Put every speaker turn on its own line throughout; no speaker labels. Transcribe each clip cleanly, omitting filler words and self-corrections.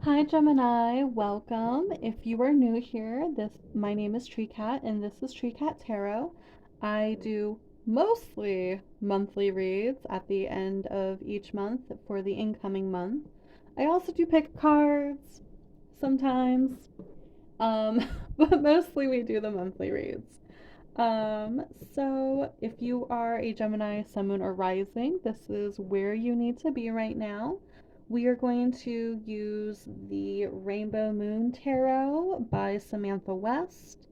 Hi Gemini, welcome. If you are new here, my name is Tree Cat and this is Tree Cat Tarot. I do mostly monthly reads at the end of each month for the incoming month. I also do pick cards sometimes, but mostly we do the monthly reads. Um, so if you are a Gemini, Sun, Moon, or Rising, this is where you need to be right now. We are going to use the Rainbow Moon Tarot by Samantha West,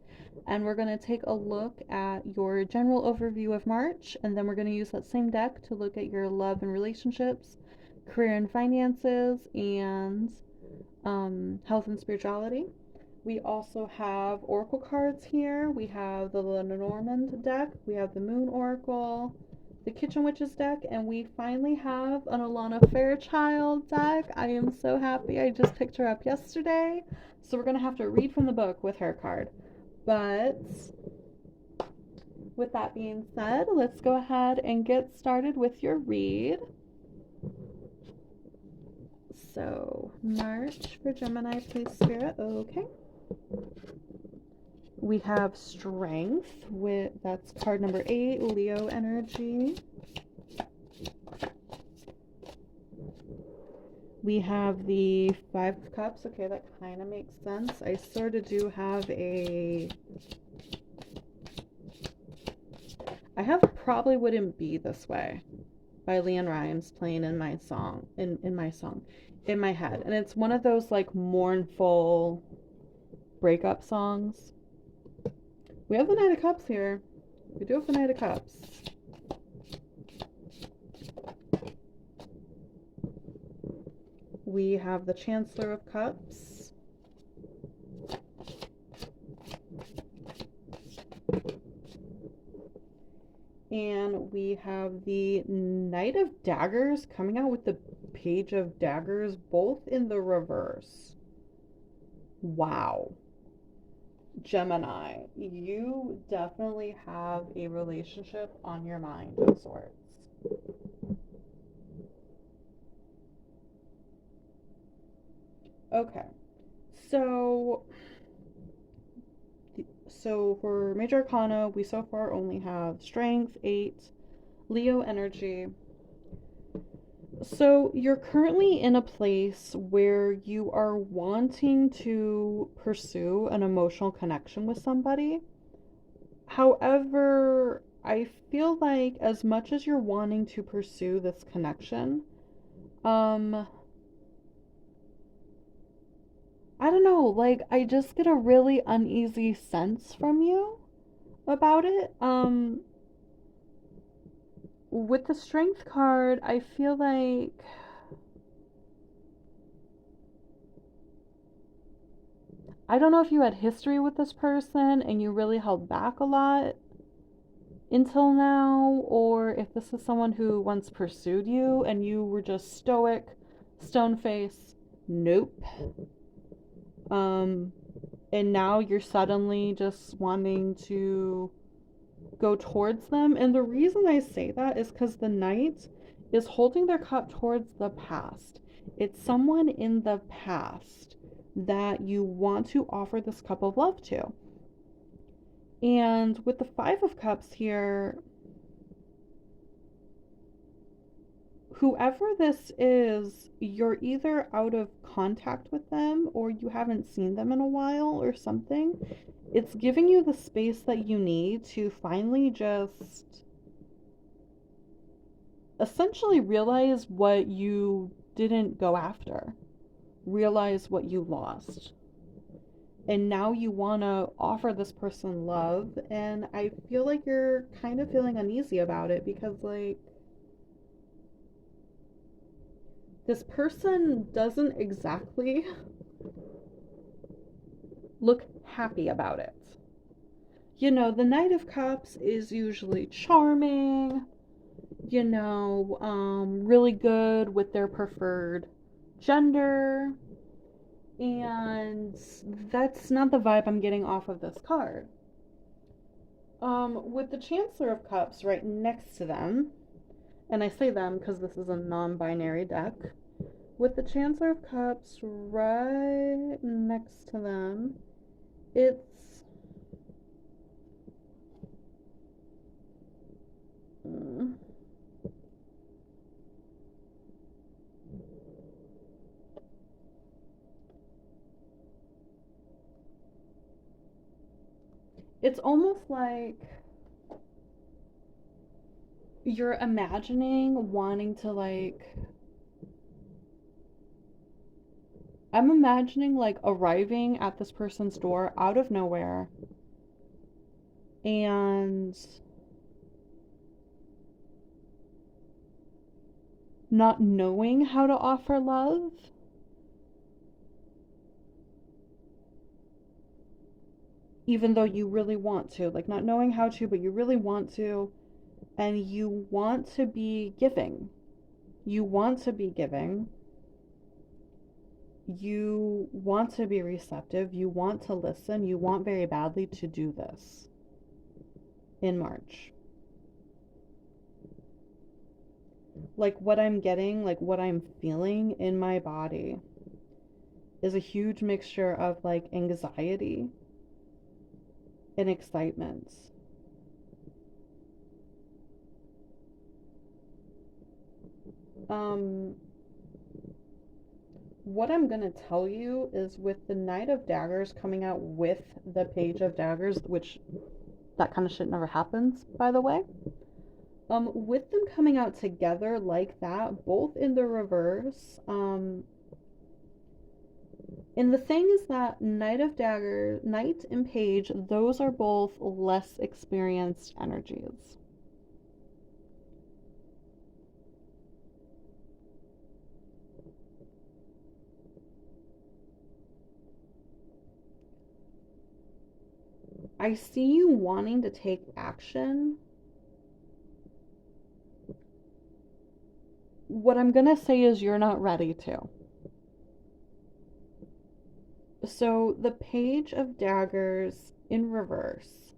and we're going to take a look at your general overview of March, and then we're going to use that same deck to look at your love and relationships, career and finances, and health and spirituality. We also have oracle cards here. We have the Lenormand deck, we have the Moon Oracle, the Kitchen Witches deck, and we finally have an Alana Fairchild deck. I am so happy. I just picked her up yesterday. So we're going to have to read from the book with her card. But with that being said, let's go ahead and get started with your read. So, March for Gemini, please, Spirit. Okay. We have Strength, that's card number 8, Leo energy. We have the Five of Cups. Okay, that kind of makes sense. I sort of do have I have Probably Wouldn't Be This Way by Leanne Rimes playing in my head. And it's one of those like mournful breakup songs. We have the Knight of Cups here. We do have the Knight of Cups. We have the Chancellor of Cups. And we have the Knight of Daggers coming out with the Page of Daggers, both in the reverse. Wow. Gemini, you definitely have a relationship on your mind of sorts. Okay, so for Major Arcana, we so far only have Strength, 8, Leo energy. So you're currently in a place where you are wanting to pursue an emotional connection with somebody. However, I feel like as much as you're wanting to pursue this connection, um, I don't know, like I just get a really uneasy sense from you about it. With the strength card, I feel like I don't know if you had history with this person and you really held back a lot until now, or if this is someone who once pursued you and you were just stoic, stone face, nope. And now you're suddenly just wanting to go towards them. And the reason I say that is because the knight is holding their cup towards the past. It's someone in the past that you want to offer this cup of love to. And with the Five of Cups here, whoever this is, you're either out of contact with them or you haven't seen them in a while or something. It's giving you the space that you need to finally just essentially realize what you didn't go after, realize what you lost. And now you want to offer this person love, and I feel like you're kind of feeling uneasy about it because, like, this person doesn't exactly look happy about it. You know, the Knight of Cups is usually charming, really good with their preferred gender, and that's not the vibe I'm getting off of this card. With the Chancellor of Cups right next to them, and I say them because this is a non binary deck, With the Chancellor of Cups right next to them, it's mm, it's almost like you're imagining wanting to like I'm imagining like arriving at this person's door out of nowhere and not knowing how to offer love, even though you really want to, like not knowing how to, but you really want to, and you want to be giving. You want to be giving. You want to be receptive. You want to listen. You want very badly to do this in March. Like what I'm getting, like what I'm feeling in my body is a huge mixture of like anxiety and excitement. Um, what I'm going to tell you is with the Knight of Daggers coming out with the Page of Daggers, which that kind of shit never happens, by the way. With them coming out together like that, both in the reverse, and the thing is that Knight of Daggers, Knight and Page, those are both less experienced energies. I see you wanting to take action. What I'm gonna say is you're not ready to. So the Page of Daggers in reverse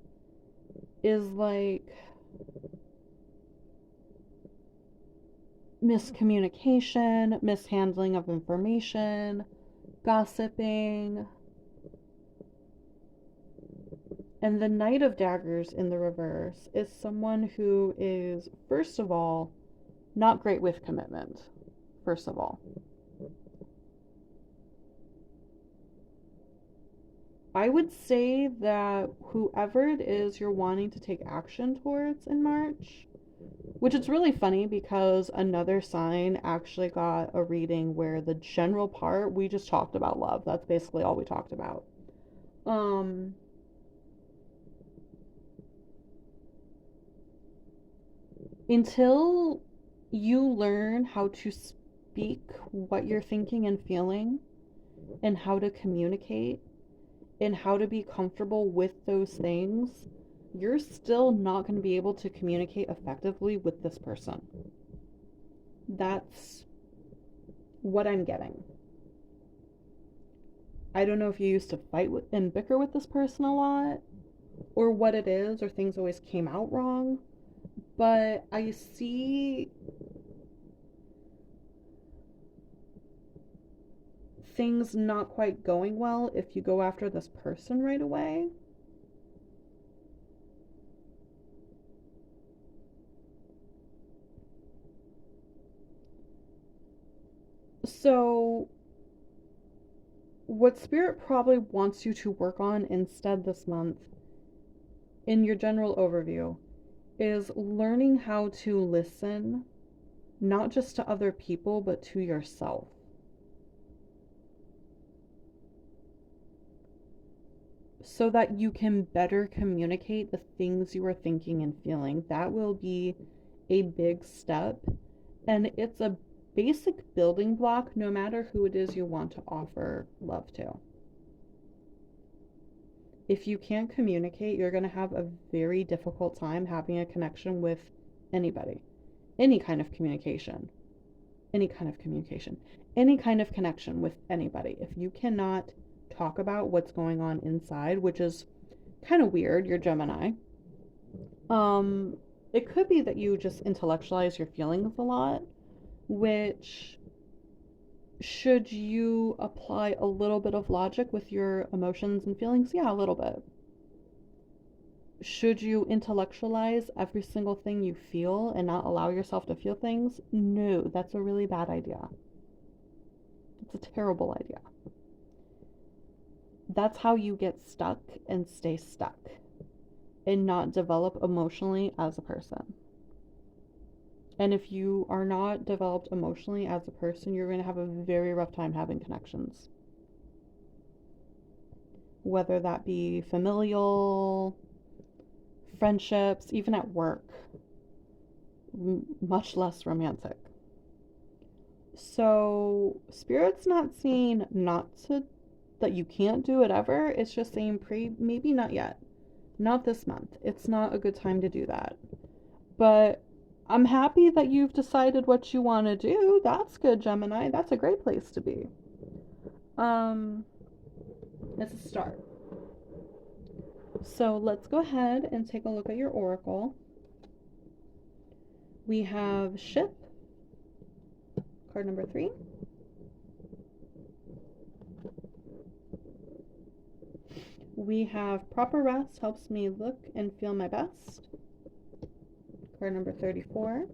is like miscommunication, mishandling of information, gossiping. And the Knight of Daggers in the reverse is someone who is, first of all, not great with commitment. First of all, I would say that whoever it is you're wanting to take action towards in March, which is really funny because another sign actually got a reading where the general part we just talked about love. That's basically all we talked about. Um until you learn how to speak what you're thinking and feeling and how to communicate and how to be comfortable with those things, you're still not going to be able to communicate effectively with this person. That's what I'm getting. I don't know if you used to fight with and bicker with this person a lot or what it is or things always came out wrong, but I see things not quite going well if you go after this person right away. So, what Spirit probably wants you to work on instead this month, in your general overview, is learning how to listen, not just to other people, but to yourself. So that you can better communicate the things you are thinking and feeling. That will be a big step, and it's a basic building block no matter who it is you want to offer love to. If you can't communicate, you're going to have a very difficult time having a connection with anybody. Any kind of communication. Any kind of communication. Any kind of connection with anybody. If you cannot talk about what's going on inside, which is kind of weird, you're Gemini. Um, it could be that you just intellectualize your feelings a lot, which Should you apply a little bit of logic with your emotions and feelings? Yeah, a little bit. Should you intellectualize every single thing you feel and not allow yourself to feel things? No, that's a really bad idea. It's a terrible idea. That's how you get stuck and stay stuck and not develop emotionally as a person. And if you are not developed emotionally as a person, you're going to have a very rough time having connections. Whether that be familial, friendships, even at work, much less romantic. So, Spirit's not saying not to, that you can't do it ever. It's just saying maybe not yet. Not this month. It's not a good time to do that. But I'm happy that you've decided what you want to do. That's good, Gemini. That's a great place to be. Um, it's a start. So let's go ahead and take a look at your oracle. We have Ship, card number 3. We have Proper Rest helps me look and feel my best, card number 34.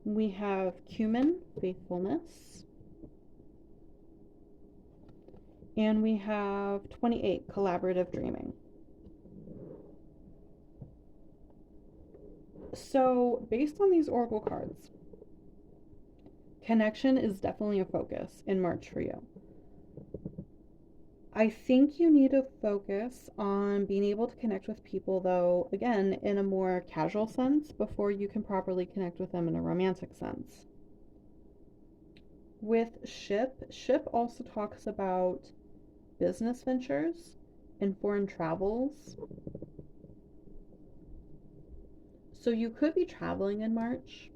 We have Cumin, Faithfulness. And we have 28, Collaborative Dreaming. So, based on these oracle cards, connection is definitely a focus in March for you. I think you need to focus on being able to connect with people, though, again, in a more casual sense before you can properly connect with them in a romantic sense. With Ship also talks about business ventures and foreign travels. So you could be traveling in March,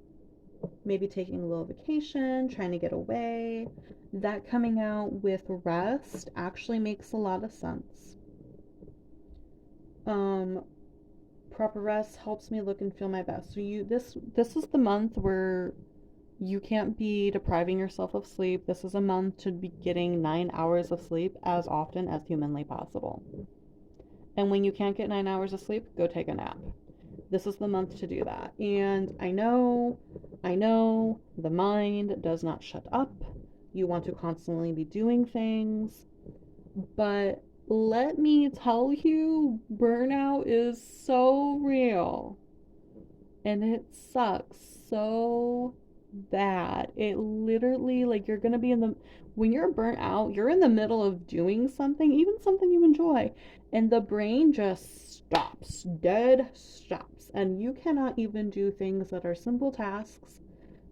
maybe taking a little vacation, trying to get away. That coming out with rest actually makes a lot of sense. Proper rest helps me look and feel my best. So this is the month where you can't be depriving yourself of sleep. This is a month to be getting 9 hours of sleep as often as humanly possible. And when you can't get 9 hours of sleep, go take a nap. This is the month to do that. And I know the mind does not shut up. You want to constantly be doing things. But let me tell you, burnout is so real. And it sucks so bad. It literally, like, you're gonna be when you're burnt out, you're in the middle of doing something, even something you enjoy, and the brain just stops, dead stops. And you cannot even do things that are simple tasks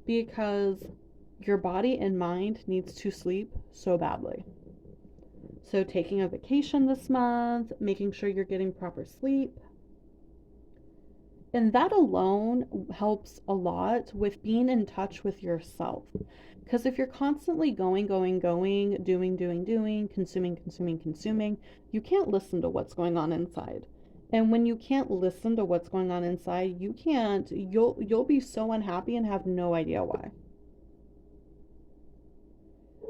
because your body and mind needs to sleep so badly. So, taking a vacation this month, making sure you're getting proper sleep, and that alone helps a lot with being in touch with yourself. Because if you're constantly going, doing, consuming, you can't listen to what's going on inside. And when you can't listen to what's going on inside, you'll be so unhappy and have no idea why.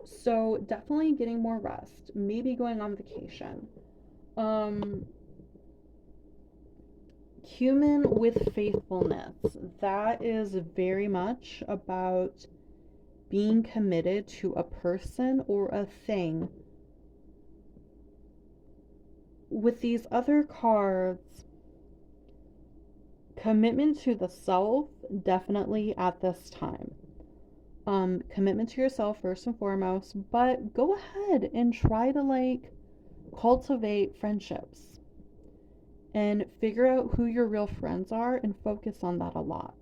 So definitely getting more rest, maybe going on vacation. Human with faithfulness. That is very much about being committed to a person or a thing. With these other cards, commitment to the self, definitely at this time. Commitment to yourself first and foremost, but go ahead and try to cultivate friendships and figure out who your real friends are and focus on that a lot.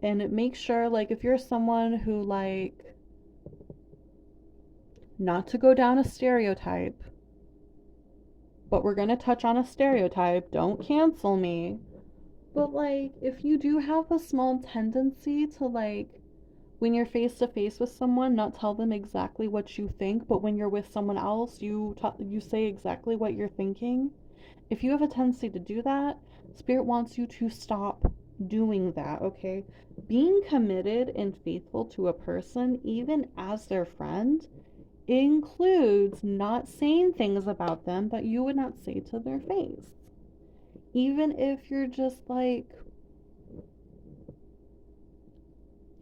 And make sure, if you're someone who, not to go down a stereotype, but we're going to touch on a stereotype, don't cancel me. But, if you do have a small tendency to, when you're face to face with someone, not tell them exactly what you think, but when you're with someone else, you say exactly what you're thinking. If you have a tendency to do that, Spirit wants you to stop doing that, okay? Being committed and faithful to a person, even as their friend, includes not saying things about them that you would not say to their face. Even if you're just like,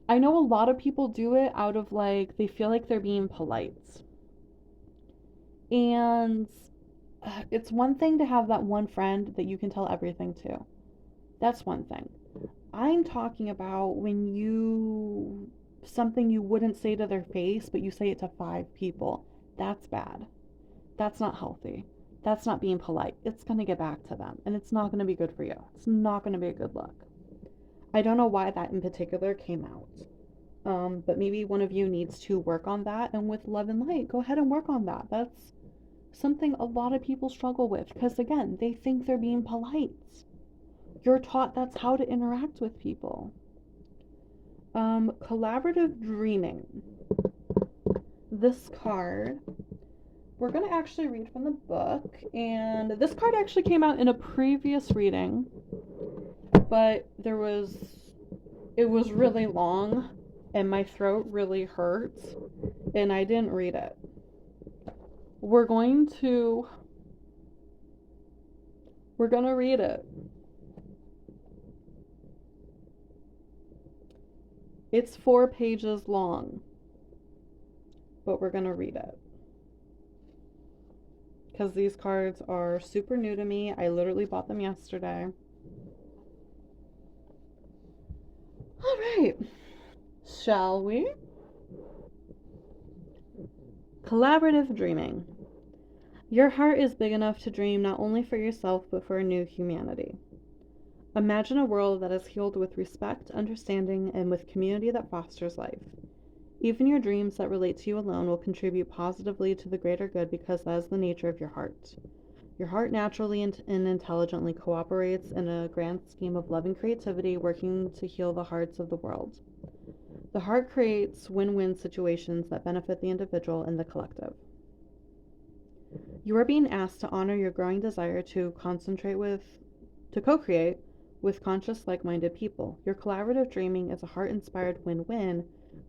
I know a lot of people do it out of like, they feel like they're being polite. And it's one thing to have that one friend that you can tell everything to. That's one thing. I'm talking about when you, something you wouldn't say to their face, but you say it to five people. That's bad. That's not healthy. That's not being polite. It's going to get back to them, and it's not going to be good for you. It's not going to be a good look. I don't know why that in particular came out. But maybe one of you needs to work on that, and with love and light, go ahead and work on that. That's something a lot of people struggle with because, again, they think they're being polite. You're taught that's how to interact with people. Collaborative dreaming. This card, we're going to actually read from the book, and this card actually came out in a previous reading, but it was really long, and my throat really hurt, and I didn't read it. We're going to read it. It's 4 pages long, but we're going to read it. Because these cards are super new to me. I literally bought them yesterday. All right. Shall we? Collaborative dreaming. Your heart is big enough to dream not only for yourself, but for a new humanity. Imagine a world that is healed with respect, understanding, and with community that fosters life. Even your dreams that relate to you alone will contribute positively to the greater good because that is the nature of your heart. Your heart naturally and intelligently cooperates in a grand scheme of love and creativity, working to heal the hearts of the world. The heart creates win-win situations that benefit the individual and the collective. You are being asked to honor your growing desire to co-create with conscious, like-minded people. Your collaborative dreaming is a heart-inspired win-win,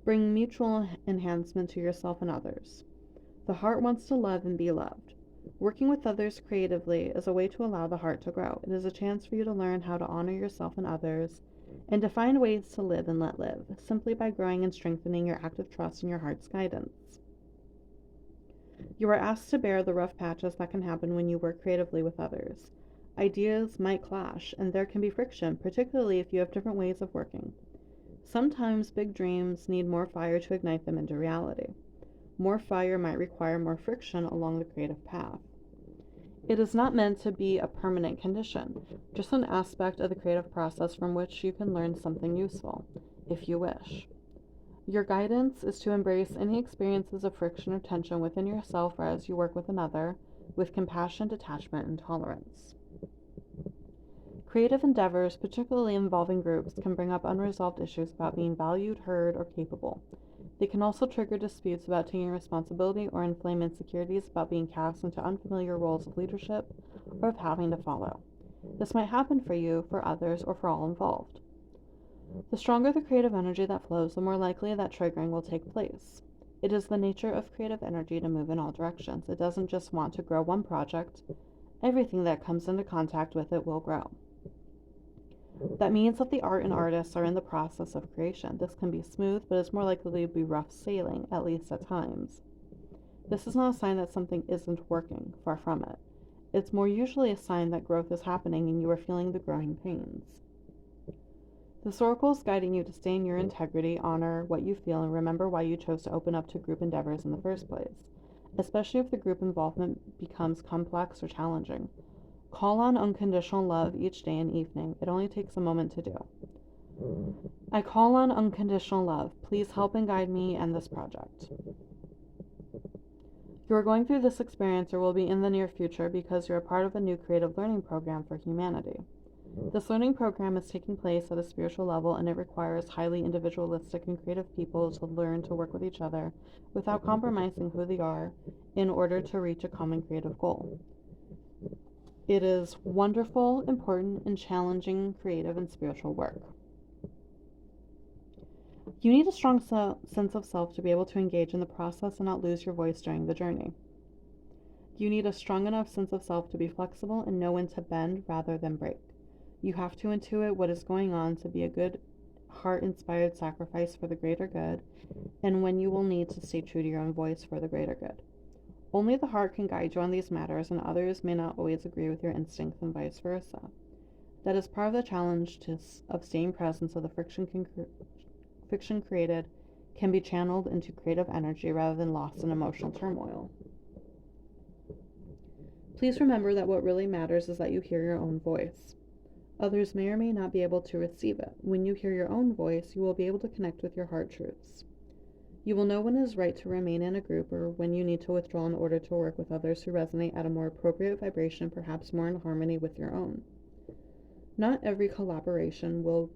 bringing mutual enhancement to yourself and others. The heart wants to love and be loved. Working with others creatively is a way to allow the heart to grow. It is a chance for you to learn how to honor yourself and others and to find ways to live and let live, simply by growing and strengthening your active trust in your heart's guidance. You are asked to bear the rough patches that can happen when you work creatively with others. Ideas might clash, and there can be friction, particularly if you have different ways of working. Sometimes big dreams need more fire to ignite them into reality. More fire might require more friction along the creative path. It is not meant to be a permanent condition, just an aspect of the creative process from which you can learn something useful, if you wish. Your guidance is to embrace any experiences of friction or tension within yourself or as you work with another, with compassion, detachment, and tolerance. Creative endeavors, particularly involving groups, can bring up unresolved issues about being valued, heard, or capable. They can also trigger disputes about taking responsibility or inflame insecurities about being cast into unfamiliar roles of leadership or of having to follow. This might happen for you, for others, or for all involved. The stronger the creative energy that flows, the more likely that triggering will take place. It is the nature of creative energy to move in all directions. It doesn't just want to grow one project. Everything that comes into contact with it will grow. That means that the art and artists are in the process of creation. This can be smooth, but is more likely to be rough sailing, at least at times. This is not a sign that something isn't working, far from it. It's more usually a sign that growth is happening and you are feeling the growing pains. This oracle is guiding you to stay in your integrity, honor what you feel, and remember why you chose to open up to group endeavors in the first place, especially if the group involvement becomes complex or challenging. Call on unconditional love each day and evening. It only takes a moment to do. I call on unconditional love. Please help and guide me and this project. You are going through this experience or will be in the near future because you're a part of a new creative learning program for humanity. This learning program is taking place at a spiritual level, and it requires highly individualistic and creative people to learn to work with each other without compromising who they are in order to reach a common creative goal. It is wonderful, important, and challenging creative and spiritual work. You need a strong sense of self to be able to engage in the process and not lose your voice during the journey. You need a strong enough sense of self to be flexible and know when to bend rather than break. You have to intuit what is going on to be a good, heart inspired sacrifice for the greater good, and when you will need to stay true to your own voice for the greater good. Only the heart can guide you on these matters, and others may not always agree with your instincts, and vice versa. That is part of the challenge of staying present so the fiction created can be channeled into creative energy rather than lost in emotional turmoil. Please remember that what really matters is that you hear your own voice. Others may or may not be able to receive it. When you hear your own voice, you will be able to connect with your heart truths. You will know when it is right to remain in a group or when you need to withdraw in order to work with others who resonate at a more appropriate vibration, perhaps more in harmony with your own. Not every collaboration will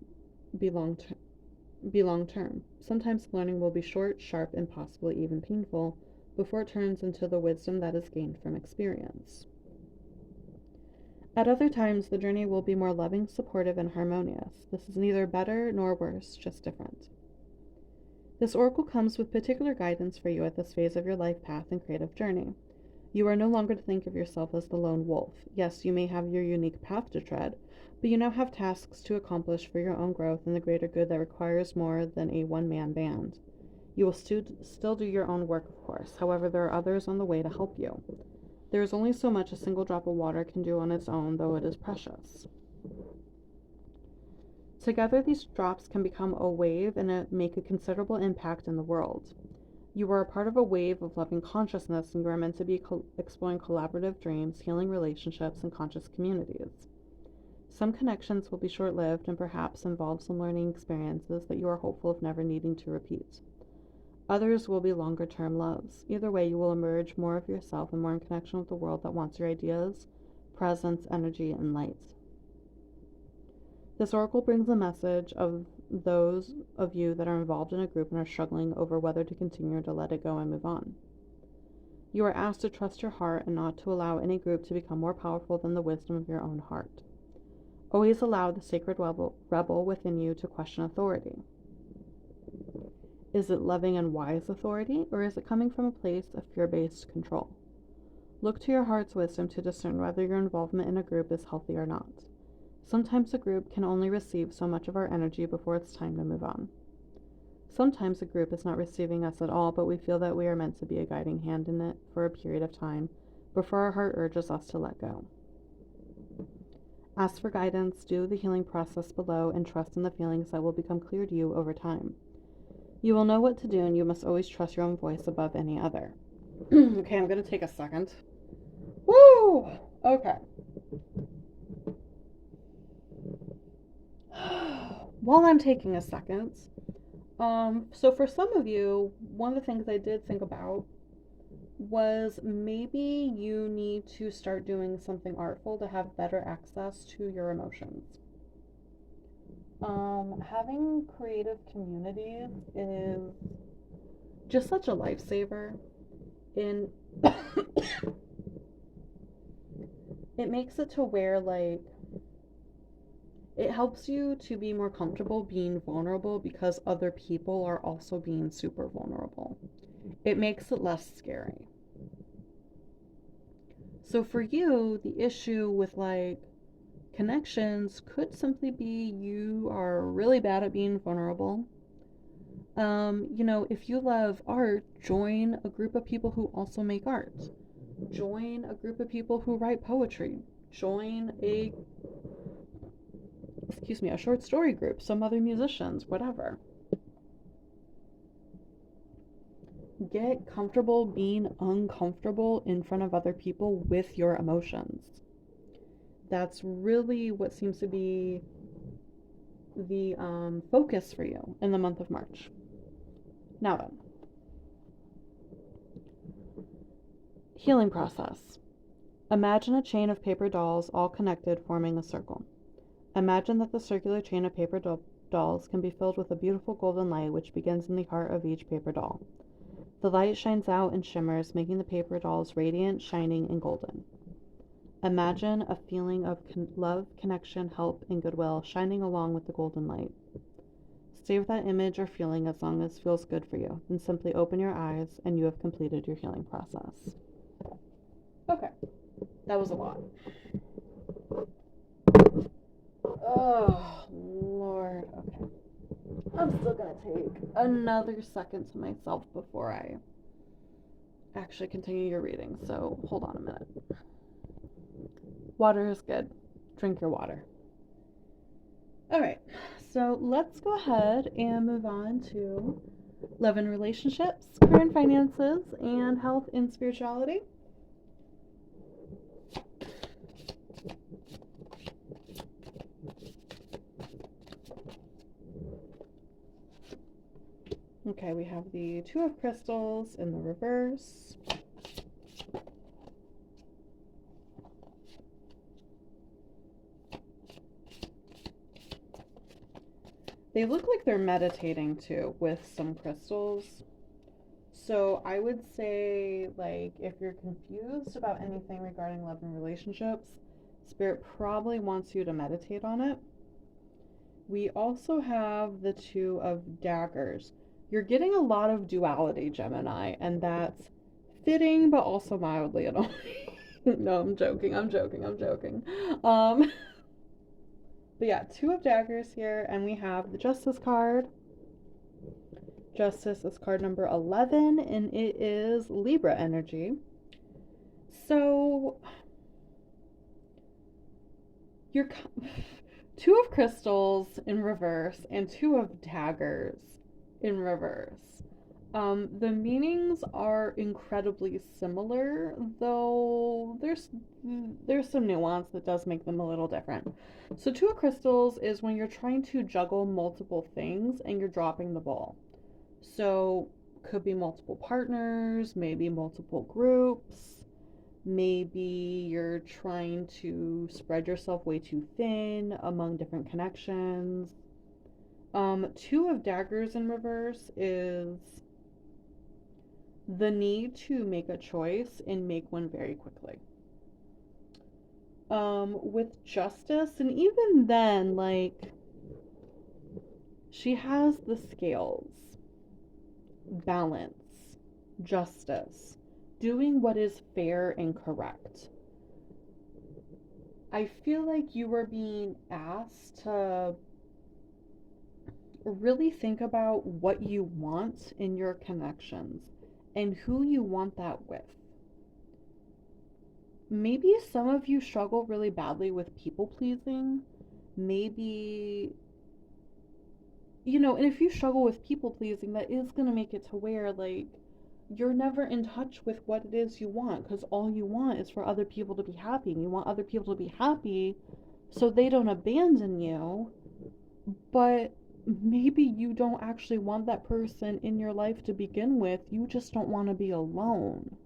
be long-term. Sometimes learning will be short, sharp, and possibly even painful before it turns into the wisdom that is gained from experience. At other times, the journey will be more loving, supportive, and harmonious. This is neither better nor worse, just different. This oracle comes with particular guidance for you at this phase of your life path and creative journey. You are no longer to think of yourself as the lone wolf. Yes, you may have your unique path to tread, but you now have tasks to accomplish for your own growth and the greater good that requires more than a one-man band. You will still do your own work, of course. However, there are others on the way to help you. There is only so much a single drop of water can do on its own, though it is precious. Together, these drops can become a wave and make a considerable impact in the world. You are a part of a wave of loving consciousness, and you are meant to be exploring collaborative dreams, healing relationships, and conscious communities. Some connections will be short-lived and perhaps involve some learning experiences that you are hopeful of never needing to repeat. Others will be longer-term loves. Either way, you will emerge more of yourself and more in connection with the world that wants your ideas, presence, energy, and light. This oracle brings a message of those of you that are involved in a group and are struggling over whether to continue or to let it go and move on. You are asked to trust your heart and not to allow any group to become more powerful than the wisdom of your own heart. Always allow the sacred rebel within you to question authority. Is it loving and wise authority, or is it coming from a place of fear-based control? Look to your heart's wisdom to discern whether your involvement in a group is healthy or not. Sometimes a group can only receive so much of our energy before it's time to move on. Sometimes a group is not receiving us at all, but we feel that we are meant to be a guiding hand in it for a period of time before our heart urges us to let go. Ask for guidance, do the healing process below, and trust in the feelings that will become clear to you over time. You will know what to do, and you must always trust your own voice above any other. Okay, I'm going to take a second. Woo! Okay. While I'm taking a second, so for some of you, one of the things I did think about was maybe you need to start doing something artful to have better access to your emotions. Having creative communities is just such a lifesaver. And it makes it to where, like, it helps you to be more comfortable being vulnerable because other people are also being super vulnerable. It makes it less scary. So for you, the issue with, like, connections could simply be you are really bad at being vulnerable. If you love art, join a group of people who also make art. Join a group of people who write poetry. Join a short story group, some other musicians, whatever. Get comfortable being uncomfortable in front of other people with your emotions. That's really what seems to be the focus for you in the month of March. Now then, healing process. Imagine a chain of paper dolls all connected forming a circle. Imagine that the circular chain of paper dolls can be filled with a beautiful golden light which begins in the heart of each paper doll. The light shines out and shimmers, making the paper dolls radiant, shining, and golden. Imagine a feeling of love, connection, help, and goodwill shining along with the golden light. Stay with that image or feeling as long as it feels good for you. Then simply open your eyes and you have completed your healing process. Okay, that was a lot. Oh, Lord. Okay. I'm still going to take another second to myself before I actually continue your reading. So hold on a minute. Water is good. Drink your water. All right. So let's go ahead and move on to love and relationships, career and finances, and health and spirituality. Okay, we have the Two of Crystals in the reverse. They look like they're meditating too with some crystals. So I would say, like, if you're confused about anything regarding love and relationships, Spirit probably wants you to meditate on it. We also have the Two of Daggers. You're getting a lot of duality, Gemini, and that's fitting but also mildly annoying. No, I'm joking. But yeah, Two of Daggers here, and we have the Justice card. Justice is card number 11, and it is Libra energy. So, your Two of Crystals in reverse and Two of Daggers in reverse. The meanings are incredibly similar, though there's some nuance that does make them a little different. So Two of Crystals is when you're trying to juggle multiple things and you're dropping the ball. So could be multiple partners, maybe multiple groups, maybe you're trying to spread yourself way too thin among different connections. Two of Daggers in reverse is the need to make a choice and make one very quickly. With Justice, and even then, like, she has the scales, balance, justice, doing what is fair and correct. I feel like you were being asked to really think about what you want in your connections and who you want that with. Maybe some of you struggle really badly with people pleasing. Maybe, and if you struggle with people pleasing, that is going to make it to where, like, you're never in touch with what it is you want, because all you want is for other people to be happy. And you want other people to be happy so they don't abandon you. But maybe you don't actually want that person in your life to begin with. You just don't want to be alone.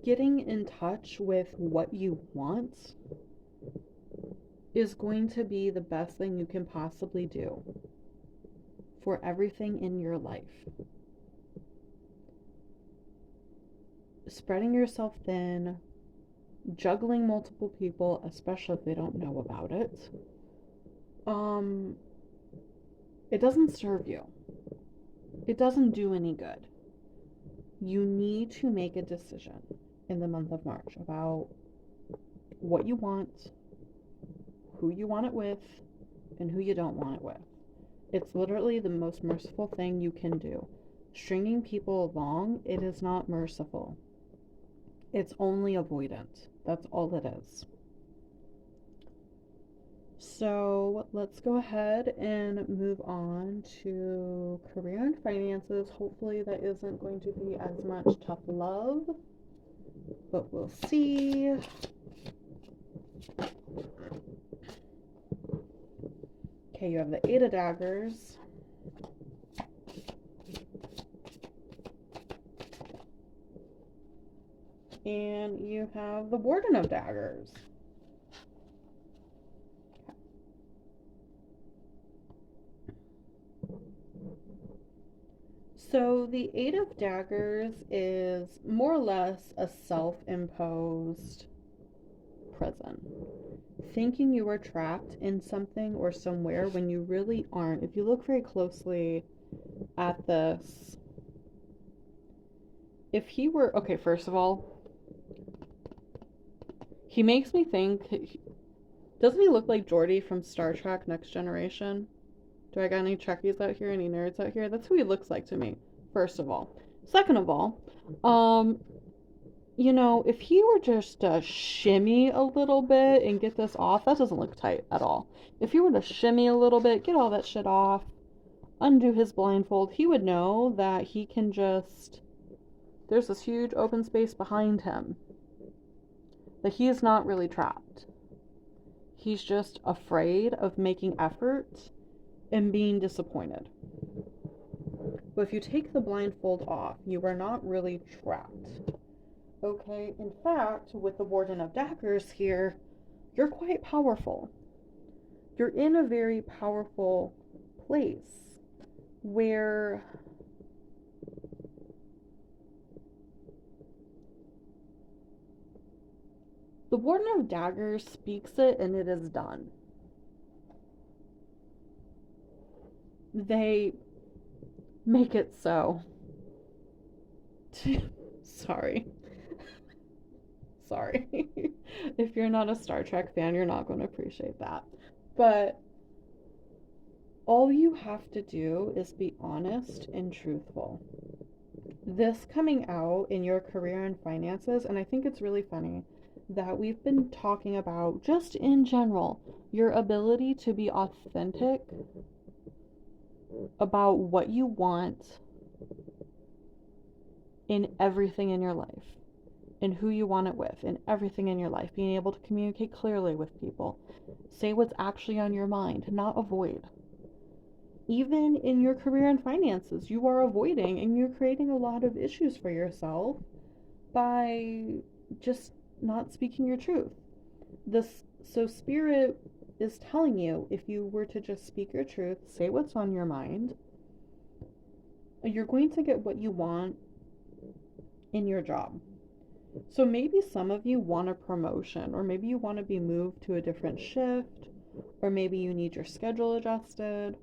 Getting in touch with what you want is going to be the best thing you can possibly do for everything in your life. Spreading yourself thin, juggling multiple people, especially if they don't know about it, it doesn't serve you. It doesn't do any good. You need to make a decision in the month of March about what you want, who you want it with, and who you don't want it with. It's literally the most merciful thing you can do. Stringing people along, it is not merciful. It's only avoidant. That's all it is. So let's go ahead and move on to career and finances. Hopefully that isn't going to be as much tough love, but we'll see. Okay, you have the Eight of Daggers. And you have the Warden of Daggers. So the Eight of Daggers is more or less a self-imposed prison. Thinking you are trapped in something or somewhere when you really aren't. If you look very closely at this, if he were, okay, first of all, he makes me think, doesn't he look like Geordi from Star Trek Next Generation? Do I got any Trekkies out here? Any nerds out here? That's who he looks like to me, first of all. Second of all, um, if he were just to shimmy a little bit and get this off, that doesn't look tight at all. If he were to shimmy a little bit, get all that shit off, undo his blindfold, he would know that he can just, there's this huge open space behind him, that he is not really trapped. He's just afraid of making effort and being disappointed. But if you take the blindfold off, you are not really trapped. Okay, in fact, with the Warden of Daggers here, you're quite powerful. You're in a very powerful place where the Warden of Daggers speaks it and it is done. They make it so. Sorry. Sorry. If you're not a Star Trek fan, you're not going to appreciate that. But all you have to do is be honest and truthful. This coming out in your career and finances, and I think it's really funny that we've been talking about, just in general, your ability to be authentic about what you want in everything in your life, and who you want it with, and everything in your life. Being able to communicate clearly with people. Say what's actually on your mind, not avoid. Even in your career and finances, you are avoiding and you're creating a lot of issues for yourself by just not speaking your truth. So Spirit is telling you, if you were to just speak your truth, say what's on your mind, you're going to get what you want in your job. So maybe some of you want a promotion, or maybe you want to be moved to a different shift, or maybe you need your schedule adjusted,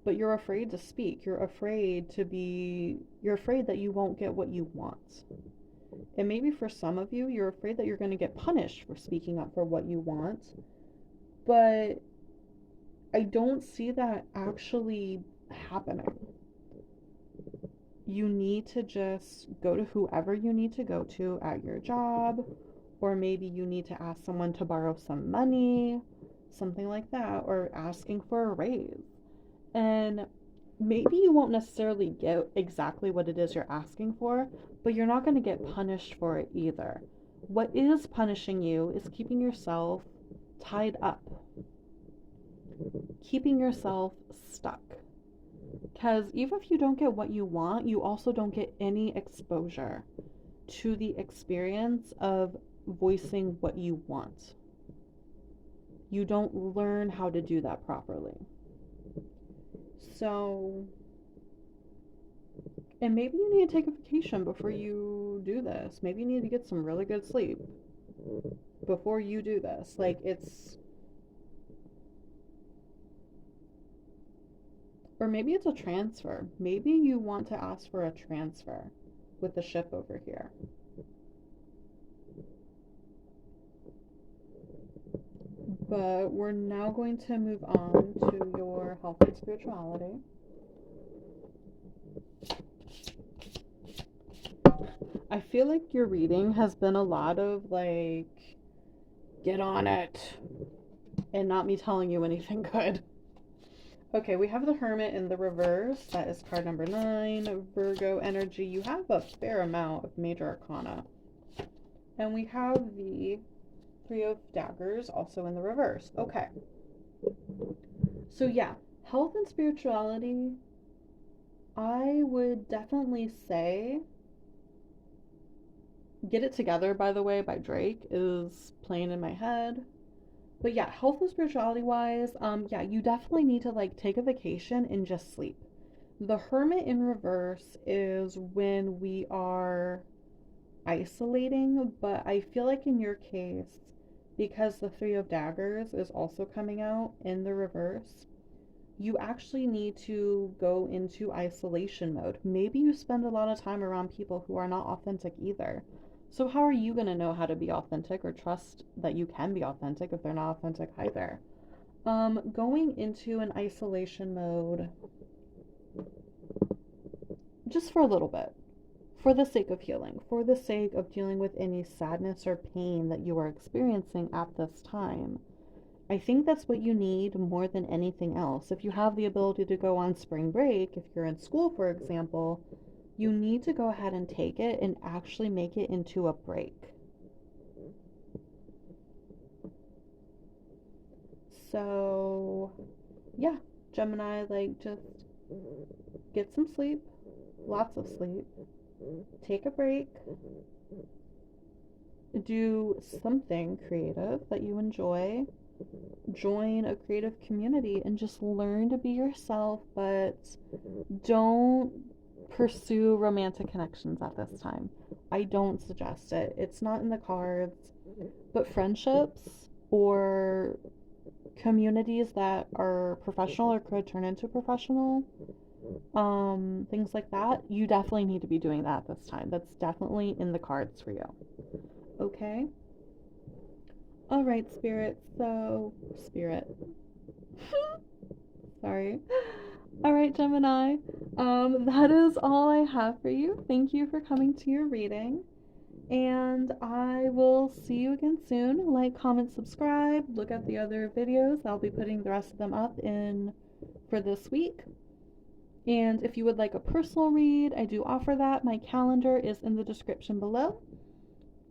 but you're afraid to speak. You're afraid that you won't get what you want. And maybe for some of you, you're afraid that you're going to get punished for speaking up for what you want. But I don't see that actually happening. You need to just go to whoever you need to go to at your job, or maybe you need to ask someone to borrow some money, something like that, or asking for a raise. And maybe you won't necessarily get exactly what it is you're asking for, but you're not going to get punished for it either. What is punishing you is keeping yourself tied up, keeping yourself stuck. Because even if you don't get what you want, you also don't get any exposure to the experience of voicing what you want. You don't learn how to do that properly. So, and maybe you need to take a vacation before you do this. Maybe you need to get some really good sleep before you do this. Or maybe it's a transfer. Maybe you want to ask for a transfer with the ship over here. But we're now going to move on to your health and spirituality. I feel like your reading has been a lot of get on it, and not me telling you anything good. Okay, we have the Hermit in the reverse. That is card number 9. Virgo energy. You have a fair amount of major arcana. And we have the Three of Daggers also in the reverse. Okay. So yeah, health and spirituality, I would definitely say Get It Together, by the way, by Drake is playing in my head. But yeah, health and spirituality wise, yeah, you definitely need to take a vacation and just sleep. The Hermit in reverse is when we are isolating, but I feel like in your case, because the Three of Daggers is also coming out in the reverse, you actually need to go into isolation mode. Maybe you spend a lot of time around people who are not authentic either. So, how are you going to know how to be authentic or trust that you can be authentic if they're not authentic either? Going into an isolation mode just for a little bit, for the sake of healing, for the sake of dealing with any sadness or pain that you are experiencing at this time. I think that's what you need more than anything else. If you have the ability to go on spring break, if you're in school, for example, you need to go ahead and take it and actually make it into a break. So, yeah, Gemini, like, just get some sleep, lots of sleep, take a break, do something creative that you enjoy, join a creative community, and just learn to be yourself, but don't pursue romantic connections at this time. I don't suggest it. It's not in the cards, but friendships or communities that are professional or could turn into professional, things like that, you definitely need to be doing that this time. That's definitely in the cards for you. Okay? All right, spirit. So, spirit. Sorry. All right, Gemini. That is all I have for you. Thank you for coming to your reading. And I will see you again soon. Like, comment, subscribe. Look at the other videos. I'll be putting the rest of them up in for this week. And if you would like a personal read, I do offer that. My calendar is in the description below.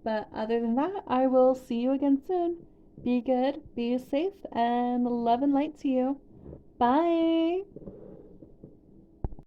But other than that, I will see you again soon. Be good, be safe, and love and light to you. Bye.